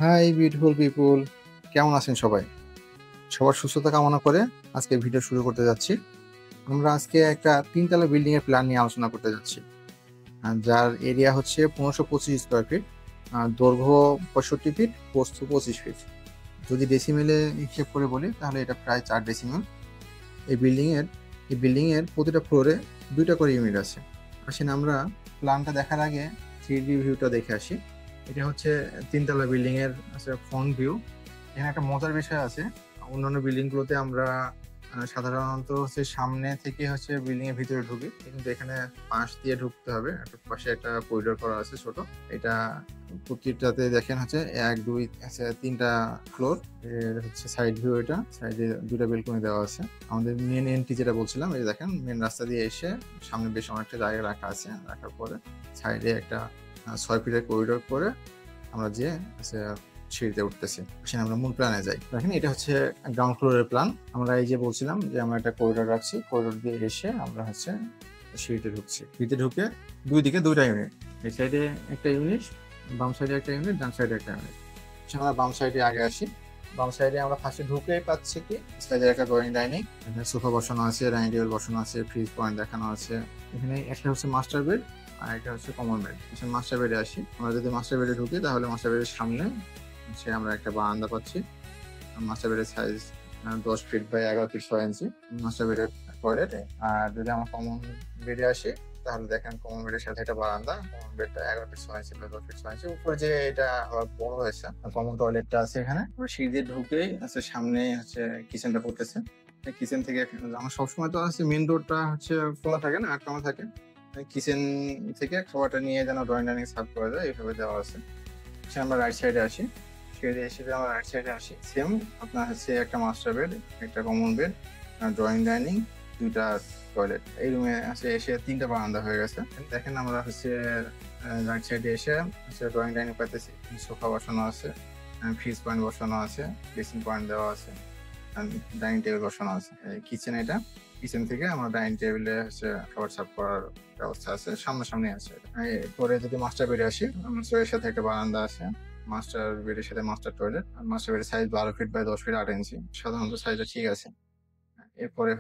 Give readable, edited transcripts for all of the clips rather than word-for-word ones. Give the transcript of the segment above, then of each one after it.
Hi beautiful people, কেমন আছেন সবাই? সবার সুস্থতা কামনা করে আজকে ভিডিও শুরু করতে যাচ্ছি। আমরা আজকে একটা ৩ তলা বিল্ডিং এর প্ল্যান নিয়ে আলোচনা করতে যাচ্ছি। যার এরিয়া হচ্ছে ১৫২৫ স্কয়ার ফিট, দৈর্ঘ্য ৬৫ ফিট, প্রস্থ ২৫ ফিট। যদি ডেসিমেলে হিসেব করে বলি তাহলে এটা প্রায় ৪ ডেসিমেল। এই বিল্ডিং এর প্রতিটা ফ্লোরে ২ টা করে ইউনিট আছে। আসেন আমরা প্ল্যানটা দেখার আগে 3D ভিউটা দেখে আসি। এটা হচ্ছে ৩ তলা বিল্ডিং এর ফ্রন্ট ভিউ। এখানে একটা মজার বিষয় আছে। অন্যান্য বিল্ডিং গুলোতে আমরা সাধারণত সামনে থেকে বিল্ডিং এর ভিতরে ঢুকি। কিন্তু এখানে পাশ দিয়ে ঢুকতে হবে। একটা পাশে একটা করিডোর করা আছে ছোট। এটা প্রতিটাতে দেখেন ১, ২ ৩ টা ফ্লোর। এর সাইড ভিউ এটা। সাইডে ২ টা বেলকনি দেওয়া আছে। আমাদের মেইন এন্ট্রি যেটা বলছিলাম, এই যে দেখেন মেইন রাস্তা দিয়ে এসে সামনে বেশ অনেকটা জায়গা রাখা আছে। রাখার পরে সাইডে একটা ৬ ফিটের করিডোর করে আমরা যেয়ে সিঁড়িতে উঠতেছি। আসেন আমরা মূল প্ল্যানে যাই। দেখেন এটা হচ্ছে গ্রাউন্ড ফ্লোরের প্ল্যান। আমরা এই যে বলছিলাম যে আমরা একটা করিডোর রাখছি। করিডোর দিয়ে এসে আমরা সিঁড়িতে ঢুকছি। সিঁড়িতে ঢুকে ২ দিকে ২ টা ইউনিট। এই সাইডে একটা ইউনিট, বাম সাইডে একটা ইউনিট, ডান সাইডে একটা ইউনিট। আমরা বাম সাইডে আগে আসি। বাম সাইডে আমরা ফার্স্টে ঢুকেই পাচ্ছি কি সাইডে একটা ড্রয়িং ডাইনিং। এখানে সোফা বসানো আছে, ডাইনিং টেবিল বসানো আছে, ফ্রিজ পয়েন্ট দেখানো আছে। এখানে একটা মাস্টার বেড আর একটা কমন বেড। মাস্টার বেডে আসি। আমরা যদি মাস্টার বেডে ঢুকি তাহলে মাস্টার বেডের সামনে আমরা একটা বারান্দা পাচ্ছি। মাস্টার বেডের size ১০ feet by ১১ feet ৬ inch master বেডের টয়লেট। আর যদি আমরা কমন বেডে আসি তাহলে দেখেন কমন বেডের সাথে একটা বারান্দা। কমন বেডটা ১১ ফিট ৬ ইঞ্চি বা ১০ ফিট ৬ ইঞ্চি। উপরে যে এটা আবার বড় হয়েছে কমন টয়লেটটা আছে এখানে। সিঁড়ি দিয়ে ঢুকেই সামনে কিচেনটা পড়তেছে। কিচেন থেকে আমার সবসময় তো মেন ডোরটা খোলা থাকে না, আটকানো থাকে। কিচেন থেকে খাবারটা নিয়ে যেন ড্রয়িং ডাইনিং সার্ভ করা যায় এইভাবে দেওয়া আছে। আমরা রাইট সাইডে আসি। সিঁড়ি এসে আমরা রাইট সাইডে আসি। সেম আপনার একটা মাস্টার বেড, একটা কমন বেড, ড্রয়িং ডাইনিং, ২ টা টয়লেট। এই রুমে এসে ৩ টা বারান্দা হয়ে গেছে। দেখেন আমরা রাইট সাইডে এসে ড্রয়িং ডাইনিং পাইতেছি। সোফা বসানো আছে, ফ্রিজ পয়েন্ট বসানো আছে, ড্রেসিং পয়েন্ট দেওয়া আছে, ডাইনিং টেবিল বসানো আছে। কিচেন এটা। কিচেন থেকে আমরা ডাইনিং টেবিলে খাবার সার্ভ করার ব্যবস্থা আছে, সামনাসামনি আছে। এরপরে যদি মাস্টার বেডে আসি, মাস্টারের সাথে একটা বারান্দা আছে। মাস্টার বেডের সাথে মাস্টার টয়লেট। আর মাস্টার বেডের size ১২ feet by ১০ feet ৮ inch. সাধারণত সাইজটা ঠিক আছে। এরপরে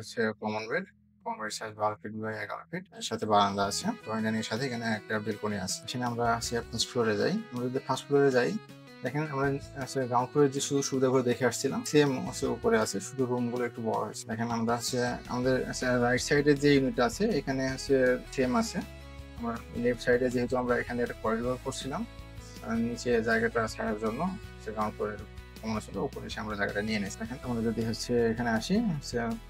common bed. Common bed size ১২ feet by ১১ feet. এর সাথে বারান্দা আছে। ড্রয়িং ডাইনিং এর সাথে এখানে একটা বেলকনি আছে। এখানে আমরা ফার্স্ট ফ্লোরে যাই। আমরা যদি ফার্স্ট ফ্লোরে যাই, দেখেন আমরা গ্রাউন্ড ফ্লোরে যে শুধু সুবিধাগুলো দেখে আসছিলাম সেম উপরে আছে, শুধু রুম গুলো একটু বড় হয়েছে। দেখেন আমরা আমাদের রাইট সাইডে যে ইউনিট আছে এখানে সেম আছে। আমরা লেফট সাইডে যেহেতু আমরা এখানে একটা করিডোর করছিলাম, নিচে জায়গাটা ছাড়ার জন্য গ্রাউন্ড ফ্লোরের কমন ছিল, উপরে এসে আমরা জায়গাটা নিয়ে নিয়েছি। দেখেন আমরা যদি এখানে আসি,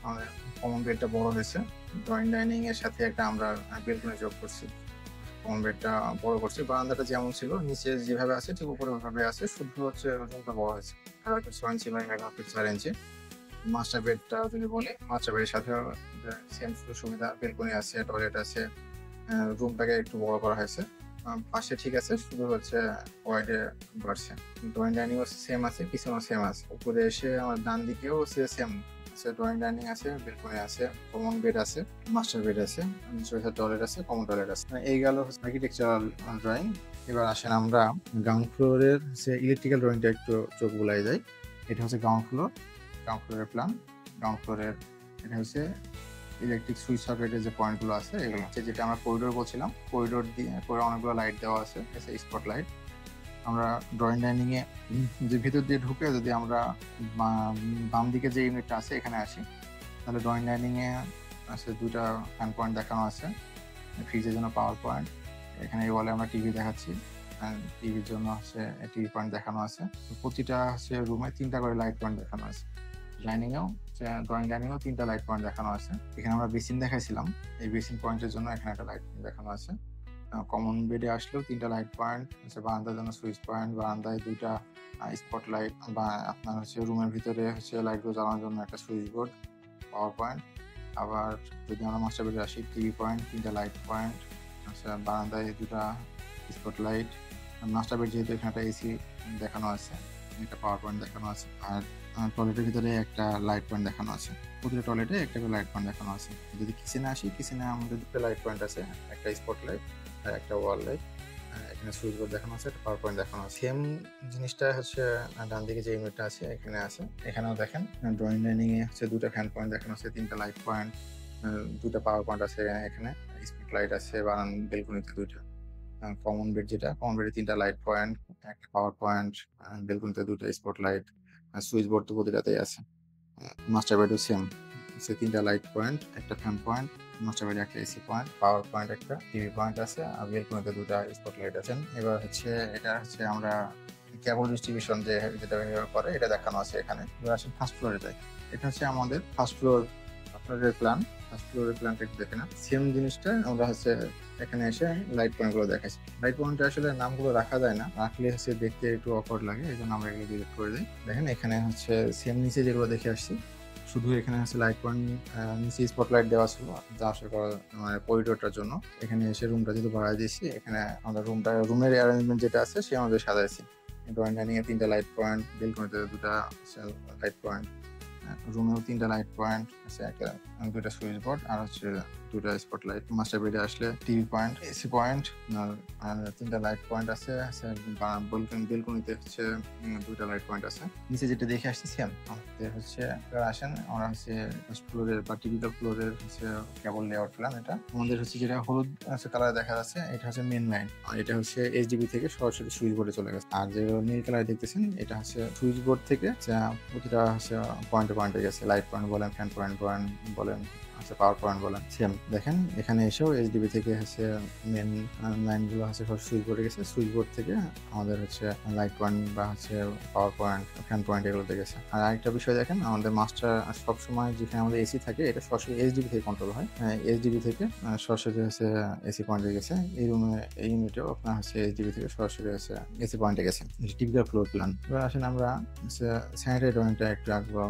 আমাদের কমন বেডটা বড় হয়েছে। ড্রয়িং ডাইনিং এর সাথে একটা আমরা বেলকনি যোগ করছি। কমন বেডটা বড় করছি। বারান্দাটা যেমন ছিল নিচে যেভাবে আছে ঠিক উপরে ওইভাবে আছে, শুধু রুমটা বড় হয়েছে। ১১ feet ৬ inch by ১১ feet ৪ inch. Master বেডটা যদি বলি, মাস্টার বেডের সাথে সেম সুবিধা, বেলকনি আছে, টয়লেট আছে। রুমটাকে একটু বড় করা হয়েছে। পাশে ঠিক আছে, শুধু ওয়াইডে বাড়ছে। ড্রয়িং ডাইনিং সেম আছে, পিছনেও সেম আছে। উপরে এসে আমার ডান দিকেও সেম ড্রয়িং ডাইনিং আছে, বেলকনি আছে, কমন বেড আছে, মাস্টার বেড আছে, টয়লেট আছে, কমন টয়লেট আছে। এই গেল আর্কিটেকচারাল ড্রয়িং। এবার আসেন আমরা গ্রাউন্ড ফ্লোরের ইলেকট্রিক্যাল ড্রয়িংটা একটু চোখ বুলাই যাই। এটা গ্রাউন্ড ফ্লোর। গ্রাউন্ড ফ্লোরের প্ল্যান। গ্রাউন্ড ফ্লোরের এটা ইলেকট্রিক সুইচ সকেটের যে পয়েন্টগুলো আছে এগুলো যেটা আমরা করিডোর বলছিলাম। করিডোর দিয়ে করে অনেকগুলো লাইট দেওয়া আছে, স্পট লাইট। আমরা ড্রয়িং ডাইনিং এ যে ভিতর দিয়ে ঢুকে যদি আমরা বাম দিকে যে ইউনিটটা আছে এখানে আসি, তাহলে ড্রয়িং ডাইনিং এ ২টা ফ্যান পয়েন্ট দেখানো আছে, ফ্রিজের জন্য পাওয়ার পয়েন্ট। এখানে এই ওয়ালে আমরা টিভি দেখাচ্ছি, টিভির জন্য টিভি পয়েন্ট দেখানো আছে। প্রতিটা রুমে ৩টা করে লাইট পয়েন্ট দেখানো আছে। ডাইনিংয়েও ড্রয়িং ডাইনিংয়েও ৩টা লাইট পয়েন্ট দেখানো আছে। এখানে আমরা বেসিন দেখাইছিলাম, এই বেসিন পয়েন্টের জন্য এখানে একটা লাইট দেখানো আছে। কমন বেডে আসলেও ৩টা লাইট পয়েন্ট, বারান্দার জন্য সুইচ পয়েন্ট, বারান্দায় ২টা স্পট লাইট, বা আপনার রুমের ভিতরে লাইটগুলো জ্বালানোর জন্য একটা সুইচ বোর্ড, পাওয়ার পয়েন্ট। আবার যদি আমরা মাস্টার বেডে আসি, টিভি পয়েন্ট, 3টা লাইট পয়েন্ট, বারান্দায় 2টা স্পট লাইট। মাস্টার বেড যেহেতু এখানে একটা এসি দেখানো আছে, একটা পাওয়ার পয়েন্ট দেখানো আছে। আর টয়লেটের ভিতরে একটা লাইট পয়েন্ট দেখানো আছে। প্রতিটা টয়লেটে একটা করে লাইট পয়েন্ট দেখানো আছে। যদি কিচেনে আসি, কিচেনে আমাদের 2টা লাইট পয়েন্ট আছে, একটা স্পট লাইট আর একটা ওয়াল লাইট। এখানে সুইচ বোর্ড দেখানো আছে, একটা পাওয়ার পয়েন্ট দেখানো আছে। সেম জিনিসটা হচ্ছে ডান দিকে যে ইউনিটটা আছে এখানে আছে। এখানেও দেখেন ড্রয়িং ডাইনিং এ হচ্ছে 2টা ফ্যান পয়েন্ট দেখানো আছে, 3টা লাইট পয়েন্ট, 2টা পাওয়ার পয়েন্ট আছে এখানে, স্পট লাইট আছে, বারান বেলকনিতে 2টা। কমন বেড যেটা, কমন বেডে 3টা লাইট পয়েন্ট, একটা পাওয়ার পয়েন্ট, বেলকনিতে 2টা স্পট লাইট, সুইচ বোর্ড তো প্রতিটাতেই আছে। মাস্টার বেডও সেম, সে 3টা লাইট পয়েন্ট, একটা ফ্যান পয়েন্ট, মাস্টার বেডে একটা এসি পয়েন্ট, পাওয়ার পয়েন্ট, একটা টিভি পয়েন্ট আছে, আর বেলকনিতে 2টা স্পট লাইট আছে। এবার হচ্ছে এটা হচ্ছে আমরা কেবল ডিস্ট্রিবিউশন যেটা ব্যবহার করে এটা দেখানো আছে এখানে। এবার আসলে ফার্স্ট ফ্লোরে যাই। এটা হচ্ছে আমাদের ফার্স্ট ফ্লোর আপনাদের প্ল্যান। ফার্স্ট ফ্লোরের প্ল্যানটা একটু দেখে না, সেম জিনিসটা আমরা হচ্ছে এখানে এসে লাইট পয়েন্ট গুলো দেখাচ্ছি। লাইট পয়েন্টে আসলে নামগুলো রাখা যায় না, রাখলে হচ্ছে দেখতে একটু অকওয়ার্ড লাগে, এই জন্য আমরা এগুলো ডিলিট করে দিই। দেখেন এখানে হচ্ছে সেম নিচে যেগুলো দেখে আসছি, শুধু এখানে হচ্ছে লাইট পয়েন্ট, নিচে স্পটলাইট দেওয়া ছিল যা আসা করা মানে করিডোরটার জন্য। এখানে এসে রুমটা যেহেতু বাড়ায় দিয়েছি, এখানে আমরা রুমের অ্যারেঞ্জমেন্ট যেটা আছে সে আমাদের সাজাইছি। ড্রয়িং ডাইনিং এ 3টা লাইট পয়েন্ট, বেলকনিতে 2টা লাইট পয়েন্ট, রুমেও 3টা লাইট পয়েন্ট আছে, একটা 2টা সুইচ বোর্ড, আর হচ্ছে 2টা স্পটলাইট। মাস্টার বেডে আসলে টিভি পয়েন্ট, এসি পয়েন্ট, আর 3টা লাইট পয়েন্ট আছে। বেলকনিতে হচ্ছে 2টা লাইট পয়েন্ট আছে। নিচে যেটা দেখে আসতেছি আমাদের হচ্ছে আসেন, আমরা হচ্ছে ফার্স্ট ফ্লোরের বা টিপিক্যাল ফ্লোরের হচ্ছে কেবল লেআউট প্ল্যান। এটা আমাদের হচ্ছে যেটা হলুদ কালার দেখা যাচ্ছে এটা হচ্ছে মেন লাইন, আর এটা হচ্ছে এইচডিবি থেকে সরাসরি সুইচ বোর্ডে চলে গেছে। আর যে নীল কালার দেখতেছেন এটা হচ্ছে সুইচ বোর্ড থেকে প্রতিটা হচ্ছে পয়েন্টে গেছে, লাইট পয়েন্ট বলেন, ফ্যান পয়েন্ট বলেন, আচ্ছা পাওয়ার পয়েন্ট বলেন সেম। দেখেন এখানে এসেও এইচডিবি থেকে হচ্ছে মেন লাইনগুলো হচ্ছে সব সুইচ বোর্ডে গেছে, সুইচ বোর্ড থেকে আমাদের হচ্ছে লাইট পয়েন্ট বা হচ্ছে পাওয়ার পয়েন্ট, ফ্যান পয়েন্ট এগুলোতে গেছে। আর আরেকটা বিষয় দেখেন, আমাদের মাস্টার সবসময় যেখানে আমাদের এসি থাকে এটা সরাসরি এইচডিবি থেকে কন্ট্রোল হয়, এইচডিবি থেকে সরাসরি হচ্ছে এসি পয়েন্টে গেছে। এই রুমে এই ইউনিটেও আপনার হচ্ছে এইচডিবি থেকে সরাসরি হচ্ছে এসি পয়েন্টে গেছে। Typical floor plan. এবার আসেন আমরা স্যানিটারি ড্রয়িংটা একটু আগ্রহ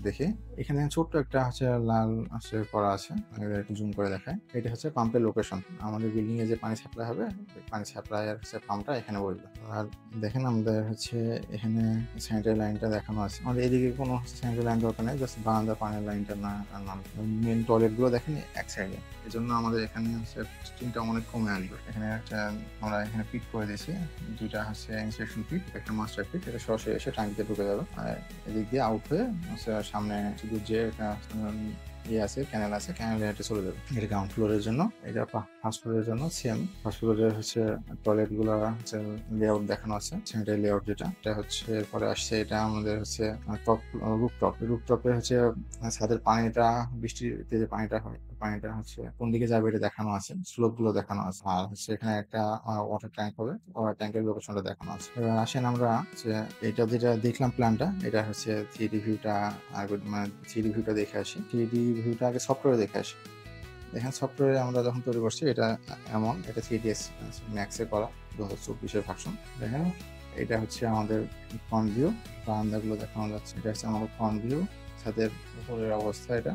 দেখি। এখানে ছোট্ট একটা হচ্ছে লাল হচ্ছে করা আছে, একটু জুম করে দেখায়। এটা হচ্ছে পাম্পের লোকেশন, আমাদের বিল্ডিং এ যে পানি সাপ্লাই হবে পানি সাপ্লাইয়ের হচ্ছে পাম্পটা এখানে বসবে। আর দেখেন আমাদের হচ্ছে এখানে স্যানিটারি লাইনটা দেখানো আছে। আমাদের এদিকে কোনো স্যানিটারি লাইন দরকার নেই, জাস্ট বারান্দা পানির লাইনটা না নাম। মেন টয়লেট গুলো দেখেন এক সাইডে, এই জন্য আমাদের এখানে হচ্ছে স্টিমটা অনেক কমে আসবে। এখানে একটা আমরা এখানে ফিট করে দিয়েছি, 2টা হচ্ছে ইনসেকশন ফিট, একটা মাস্টার ফিট, এটা সরাসরি এসে ট্যাঙ্কিতে ঢুকে যাবে। আর এদিক দিয়ে আউট হয়ে সামনে শুধু যে ইয়ে আছে, ক্যানেল আছে, ক্যানেলে হেঁটে চলে যাবে। এটা গ্রাউন্ড ফ্লোরের জন্য। এটা ফার্স্ট ফ্লোরের জন্য সেম। ফার্স্ট ফ্লোরের হচ্ছে টয়লেট গুলো হচ্ছে লেআউট দেখানো আছে, স্যানিটারি লেআউট যেটা। এটা হচ্ছে এরপরে আসছে, এটা আমাদের হচ্ছে টপ রুফটপে হচ্ছে ছাদের পানিটা, বৃষ্টিতে যে পানিটা হয় পানিটা হচ্ছে কোন দিকে যাবে এটা দেখানো আছে, স্লোপ গুলো দেখানো আছে। আর হচ্ছে এখানে একটা ওয়াটার ট্যাঙ্ক হবে, ওয়াটার ট্যাঙ্কের লোকেশনটা দেখানো আছে। এবার আসেন আমরা এটা যেটা দেখলাম প্ল্যানটা, এটা হচ্ছে 3D ভিউটা, আর মানে 3D ভিউটা দেখে আসি। 3D ভিউটা আগে সফটওয়্যারে দেখে আসি। দেখেন সফটওয়্যারে আমরা যখন তৈরি করছি এটা এমন, এটা 3ds ম্যাক্সে করা 2024-এর ভার্সন। দেখেন এটা হচ্ছে আমাদের ফ্রন্ট ভিউ, বারান্দাগুলো দেখানো যাচ্ছে। এটা হচ্ছে আমাদের ফ্রন্ট ভিউ, ছাদের উপরের অবস্থা এটা।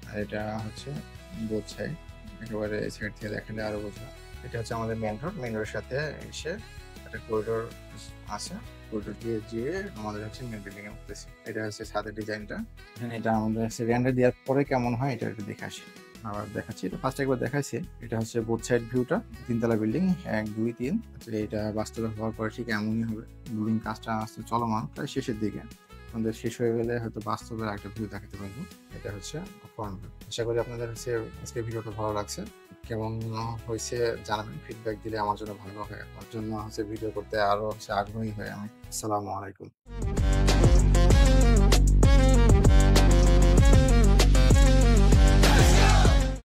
আর এটা হচ্ছে বোথ সাইড, একেবারে এই সাইড থেকে দেখালে আরো বোঝা। এটা হচ্ছে আমাদের মেন রোড, মেন রোডের সাথে এসে একটা করিডোর আছে, করিডোর দিয়ে যেয়ে আমাদের হচ্ছে মেন বিল্ডিং এ উঠতেছি। এটা হচ্ছে ছাদের ডিজাইনটা। এটা আমাদের হচ্ছে রেন্ডার দেওয়ার পরে কেমন হয় এটা একটু দেখে আসি। আবার দেখাচ্ছি, এটা ফার্স্ট একবার দেখাচ্ছি। এটা হচ্ছে বোথ সাইড ভিউটা, 3তলা বিল্ডিং, 1 2 3। এটা বাস্তবে হওয়ার পরে ঠিক এমনই হবে। বিল্ডিং কাজটা আসছে চলমান, প্রায় শেষের দিকে। আমাদের শেষ হয়ে গেলে হয়তো বাস্তবের একটা ভিউ দেখাতে পারবো। এটা হচ্ছে ফ্রন্ট ভিউ। আশা করি আপনাদের হচ্ছে আজকের ভিডিওটা ভালো লাগছে। কেমন হয়েছে জানাবেন, ফিডব্যাক দিলে আমার জন্য ভালো হয়, আমার জন্য হচ্ছে ভিডিও করতে আরো হচ্ছে আগ্রহী হয় আমি। আসসালামু আলাইকুম।